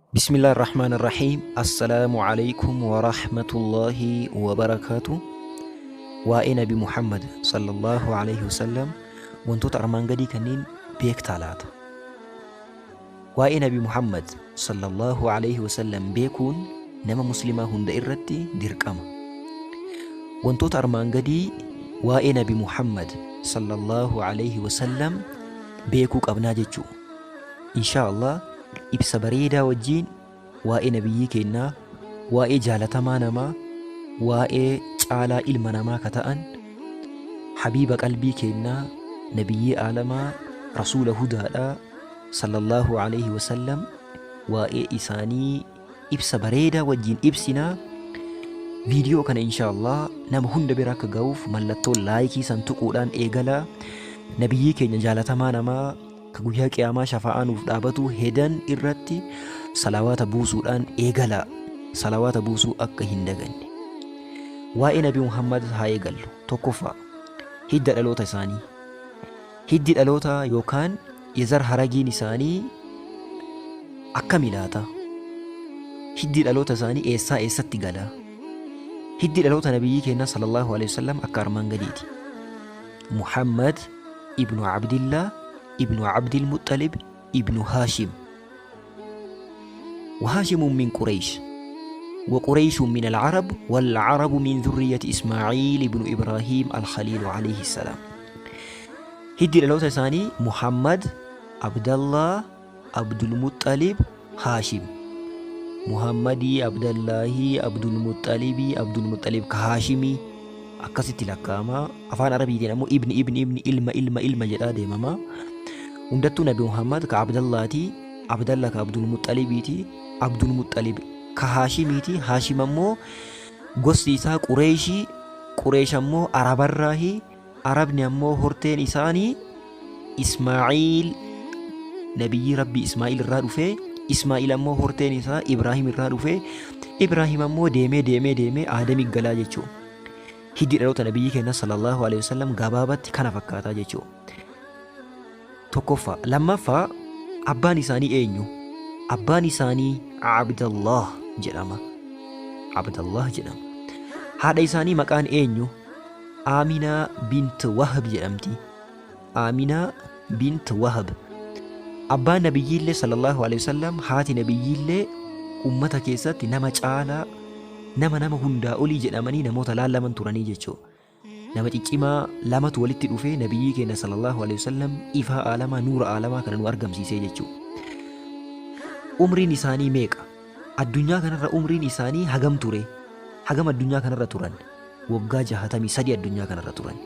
بسم الله الرحمن الرحيم. السلام عليكم ورحمة الله وبركاته. وإن نبي محمد صلى الله عليه وسلم وانتو ترمان قدي كنين بيك تالات. وإن نبي محمد صلى الله عليه وسلم بيكون نما مسلمة هند إرتي ديركما. وانتو ترمان قدي وإن نبي محمد صلى الله عليه وسلم بيكوك أبناجتشو إن شاء الله ibsa bareedaa wajjiin waa'ee nabiyyi keenyaa, waa'ee jaalatamaa namaa, waa'ee caalaa ilma namaa ka ta'an habiiba qalbii keenyaa nabiyyi aalamaa rasuula hudaadhaa sallallahu alaihi wasallam waa'ee isaanii ibsa bareedaa wajjiin ibsinaa. Viidiyoo kana inshaallah nama hunda bira akka ga'uuf mallattoo laayikii san tuquudhaan eegalaa. Nabiyyi keenya jaalatamaa namaa ka guyyaa qiyaamaa shafa'aa nuuf dhaabatu hedan irratti salawaata buusuudhaan eegalaa. Salawaata buusuu akka hin daganne. Waa'ee Nabi Muhammad haa eegallu. Tokkoffaa hidda dhaloota isaanii. Hiddi dhaloota yookaan yezar haragiin isaanii akkami laata? Hiddi dhaloota isaanii eessaa eessatti gala? Hiddi dhaloota nabiyyi keenya sallallahu alaihi wasallam akka armaan gadiiti. Muhammad ibnu Abdillah ابن عبد المطلب ابن هاشم، وهاشم من قريش، وقريش من العرب، والعرب من ذرية إسماعيل ابن إبراهيم الخليل عليه السلام. هدي للوتا ثاني محمد عبد الله عبد المطلب هاشم. محمدي عبد الله عبد المطلب كهاشمي أكست لكاما أفان عربي دينا مو ابن ilma jedhaa deemama. Hundattuu Nabi Muhammad ka Abdallaati, Abdallah ka Abdul Muxxalibiiti, Abdul Muxxalib ka Haashimiiti. Haashim ammoo gosti isaa Qureeshii, Qureesh ammoo Arabarraahi, Arabni ammoo horteen isaanii Ismaa'iil, nabiyyi Rabbi Ismaa'iil irraa dhufee, Ismaa'iil ammoo horteen isaa Ibraahim irraa dhufee, Ibraahim ammoo deemee Aadami galaa jechuu. Hiddi dhaloota nabiyyi keenya sallallahu alaihi wasallam gabaabatti kana fakkaataa jechuu. Tokkoffaa. Lammaffaa abbaan isaanii eenyu? Abbaan isaanii Abdallah jedhama. Abdallah jedhama. Haadha isaanii maqaan eenyu? Aaminaa bint Wahab jedhamti. Aaminaa bint Wahab. Abbaan nabiyyiillee sallallahu alaihi wasallam, haati nabiyyiillee ummata keessatti nama caalaa, nama hundaa olii jedhamanii namoota laallaman turanii jechuudha. Nama ciccimaa lamatu walitti dhufee nabiyyi keenya sallallahu alaihi wasallam ifaa aalamaa, nuura aalamaa kana nu argamsiisee jechuudha. Umriin isaanii meeqa? Addunyaa kanarra umriin isaanii hagam ture? Hagam addunyaa kanarra turan? Waggaa 63 addunyaa kanarra turan.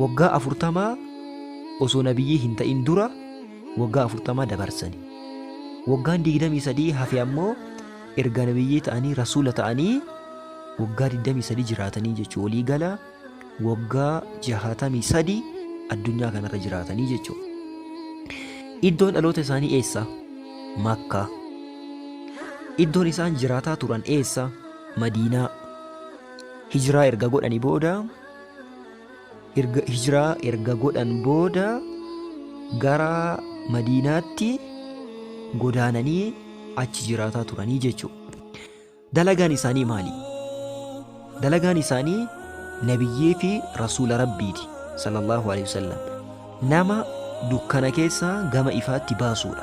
Waggaa 40 osoo nabiyyi hin ta'in dura waggaa 40 dabarsani. Waggaan 23 hafe ammoo erga nabiyyii ta'anii rasuula ta'anii waggaa 23 jiraatanii jechuu. Walii gala waggaa 63 addunyaa kanarra jiraatanii jechuu. Iddoon dhaloota isaanii eessa? Makka. Iddoon isaan jiraataa turan eessa? Madiinaa. Hijiraa erga godhan booda gara Madiinaatti godaananii achi jiraataa turanii jechuu. Dalagaan isaanii maali? Dalagaan isaanii nabiyyii fi rasuula rabbiiti sallallahu alaihi wasallam. Nama dukkana keessaa gama ifaatti baasuudha.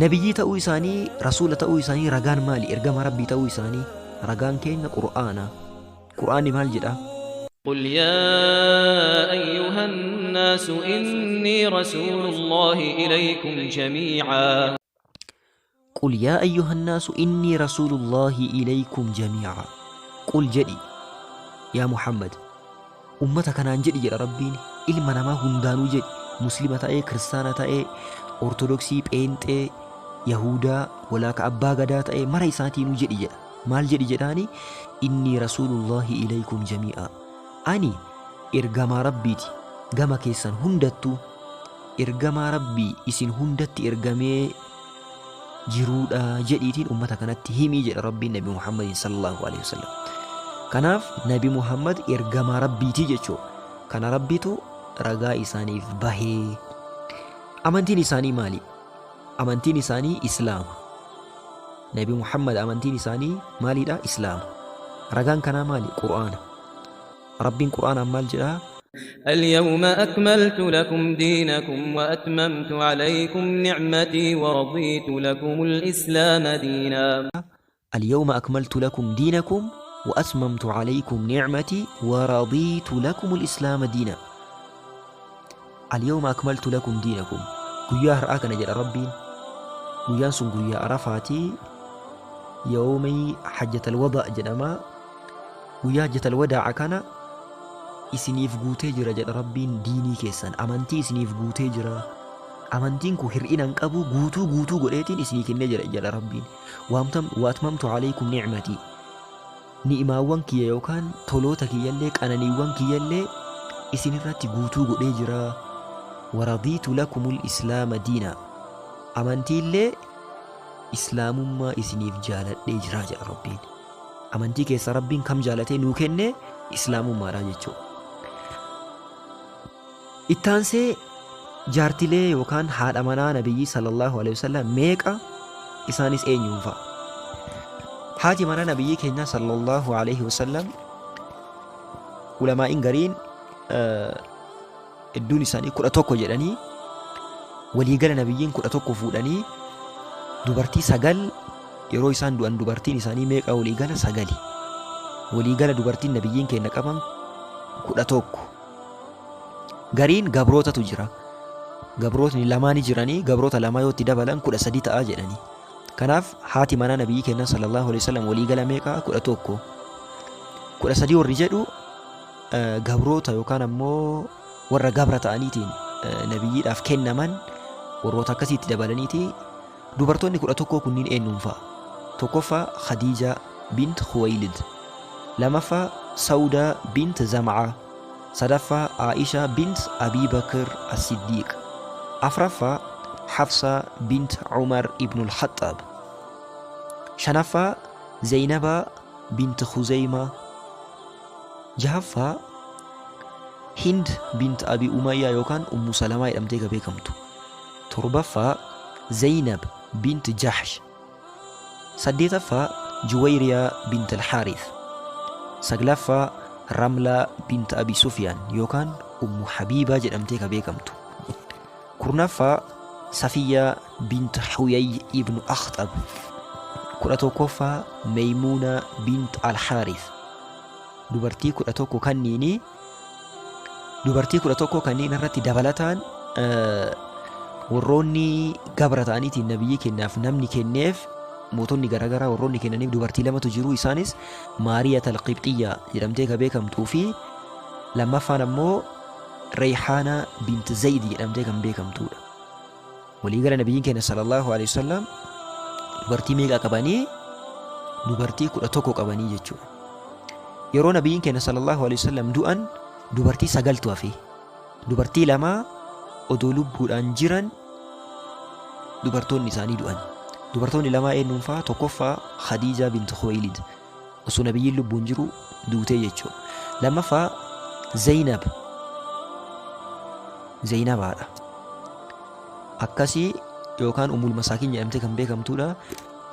Nabiyyii ta'uu isaanii, rasuula ta'uu isaanii ragaan maali? Ergama rabbii ta'uu isaanii ragaan keenya Qur'aana. Qur'aanni maal jedha? قل يا أيها الناس إني رسول الله إليكم جميعا. قل يا أيها الناس إني رسول الله إليكم جميعا. قل جدي يا محمد أمتك أنا جدي جد ربين إلما نما هندانو جد، مسلمة تأي، كريستانة تأي، أرثوذكسي، بينت، يهودا، ولا كأبا غدا تأي، مرا إساتي نو جدي جد. مال جدي جداني إني رسول الله إليكم جميعا. أني إرغما ربيتي غما كيسان هندتو. إرغما ربي إسين هندتي إرغمي jiruudha jedhiitiin ummata kanatti himii jedha rabbiin Nabi Muhammad sallallahu alaihi wasallam. Kanaaf Nabi Muhammad ergamaa rabbiitii jechuu. Kana rabbitu ragaa isaaniif bahee. Amantiin isaanii maali? amantiin isaanii islaama. Nabi Muhammad amantiin isaanii maalidha? Islaama. Ragaan kanaa maali? Qur'aana. Rabbiin qur'aanaan maal jedhaa? اليوم أكملت لكم دينكم وأتممت عليكم نعمتي ورضيت لكم الإسلام دينا. اليوم أكملت لكم دينكم وأتممت عليكم نعمتي ورضيت لكم الإسلام دينا. اليوم أكملت لكم دينكم. قيا هرأك نجد ربين قيا سن قيا عرفاتي يومي حجة الوضع جنما قيا حجة الوداع كان isiniif guutee jira jedha Rabbiin diinii keessan, amantii isiniif guutee jira. Amantiin kun hir'ina hin qabu, guutuu godheetiin isinii kennee jira jedha Rabbiin. Waatmamtu alaykum ni'matii. Ni'imaawwan kiyya yookaan toloota kiyyallee qananiiwwan kiyyallee isinirratti guutuu godhee jira. Waradiitu lakumul islaama diina. Amantiillee islaamummaa isiniif jaaladhee jira jedha Rabbiin. Amantii keessa Rabbiin kam jaalatee nuu kenne? Islaamummaadha jechuudha. Ittaansee jaartilee yookaan haadha manaa nabiyyi sallallahu alaihi wasallam meeqa? Isaanis eenyuun fa'a? Haati manaa nabiyyi keenya sallallahu alaihi wasallam ulamaa'iin gariin idduun isaanii 11 jedhanii waliigala nabiyyiin 11 fuudhanii dubartii 9 yeroo isaan du'an dubartiin isaanii meeqa? Waliigala 9. Waliigala dubartiin nabiyyiin keenya qaban 11. Gariin gabrootatu jira. Gabrootni lamaani jiranii gabroota lama yoo itti dabalan 13 ta'a jedhanii. Kanaaf haati manaa nabiyyi keenya sallallahu alaihi wasallam waliigala meeqa? 11. 13 warri jedhu gabroota yookaan ammoo warra gabra ta'aniitiin nabiyyiidhaaf kennaman warroota akkasiitti dabalaniiti. Dubartoonni 11 kunniin eenyuun fa'a? Tokkoffaa Khadiija bint Khuwaylid, lamaffaa Saudaa bint Zam'aa, sadaffaa Aisha bint Abi Bakr as-Siddiq, afraffaa Hafsa bint Umar ibn al-Khattab, shanaffaa Zaynaba bint Khuzayma, jahaffaa Hind bint Abi Umayya yookaan Ummu Salamaa jedhamtee beekamtu, torbaffaa Zaynab bint Jahsh, saddeetaffaa Juwayriyaa bint al-Harith, saglaffaa Ramla bint Abi Sufyaan yookaan Ummu Habiibaa jedhamtee beekamtu, kurnaffaa Safiyaa bint Huyay ibn Akhtab, 11ffaa Maymuuna bint al-Harith. Dubartii 11 kanniin irratti dabalataan warroonni gabra ta'aniitiin nabiyyi kennaaf namni kenneef mootonni garaagaraa warroonni kennaniif dubartii lamatu jiru. Isaanis Maariyaa al-Qibxiyyaa jedhamtee beekamtuu fi lammaffaan ammoo Rayhaana bint Zayd jedhamtee beekamtuudha. Waliigala nabiyyiin keenya sallallahu alaihi wasallam dubartii meeqa qabanii? Dubartii 11 qabanii jechuudha. Yeroo nabiyyiin keenya sallallahu alaihi wasallam du'an dubartii 9tu hafe. Dubartii 2 odoo lubbuudhaan jiran dubartoonni isaanii du'an. Dubartoonni 2 eenyuun fa'a? Tokkoffaa Khadiija bint Khuwaylid osoo nabiyyiin lubbuun jiru duutee jechuudha. Lammaffaa Zaynabaadha. Akkasii yookaan Ummul Masaakiin jedhamtee kan beekamtuudha.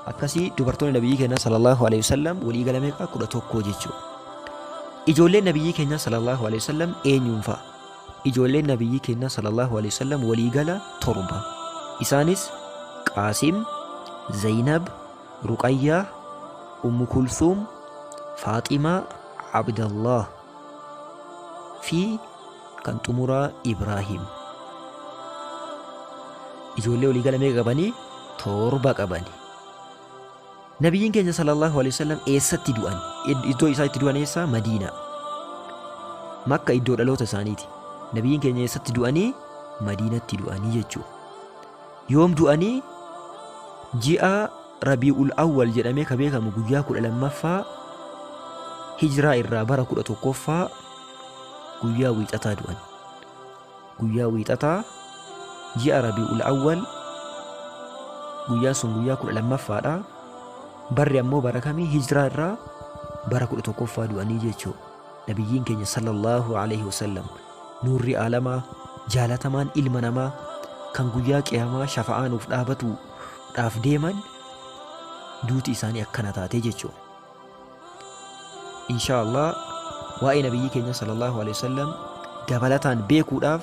Akkasii dubartoonni nabiyyi keenya sallallahu alaihi wasallam waliigala meeqa? 11 jechuudha. Ijoolleen nabiyyi keenya sallallahu alaihi wasallam eenyuun fa'a? Ijoolleen nabiyyi keenya sallallahu alaihi wasallam waliigala 7. Isaanis Qaasim, Zaynab, Ruqayyaa, Ummu Kulthum, Faaximaa, Abdallah fi kan xumuraa Ibraahim. Ijoollee waliigala meeqa qabanii? 7 qabanii. Nabiyyiin keenya sallallahu alaihi wasallam eessatti du'an? Iddoo isaa itti du'an eessa? Madiinaa. Makka iddoo dhaloota isaaniiti. Nabiyyiin keenya eessatti du'anii? Madiinatti du'anii jechuudha. Yoom du'anii? Ji'a Rabi'ul Awwal jedhamee beekamu guyyaa 12ffaa Hijiraa irraa bara 11ffaa guyyaa wiixataa du'an. Guyyaa wiixataa ji'a Rabi'ul Awwal guyyaa sun guyyaa 12ffaadha. Barri ammoo bara kamii? Hijiraa irraa bara 11ffaa du'anii jechuudha. Nabiyyiin keenya sallallahu alaihi wasallam nuurri aalamaa, jaalatamaan ilma namaa, kan guyyaa qiyaamaa shafa'aan of dhaabatuudhaaf deeman duuti isaanii akkana taatee jechuudha. Inshaallah waa'ee nabiyyi keenya sallallahu alaihi wasallam dabalataan beekuudhaaf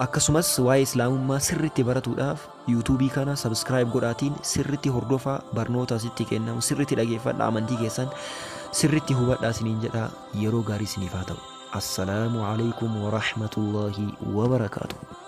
akkasumas waa'ee islaamummaa sirriitti baratuudhaaf yuutuubii kana sabskiraayib godhaatiin sirriitti hordofaa, barnoota asitti kennamu sirriitti dhageeffadhaa, amantii keessan sirriitti hubadhaa isiniin jedhaa. Yeroo gaarii isiniif haa ta'u. Assalaamu alaikum wa rahmatullahi wa barakaatuh.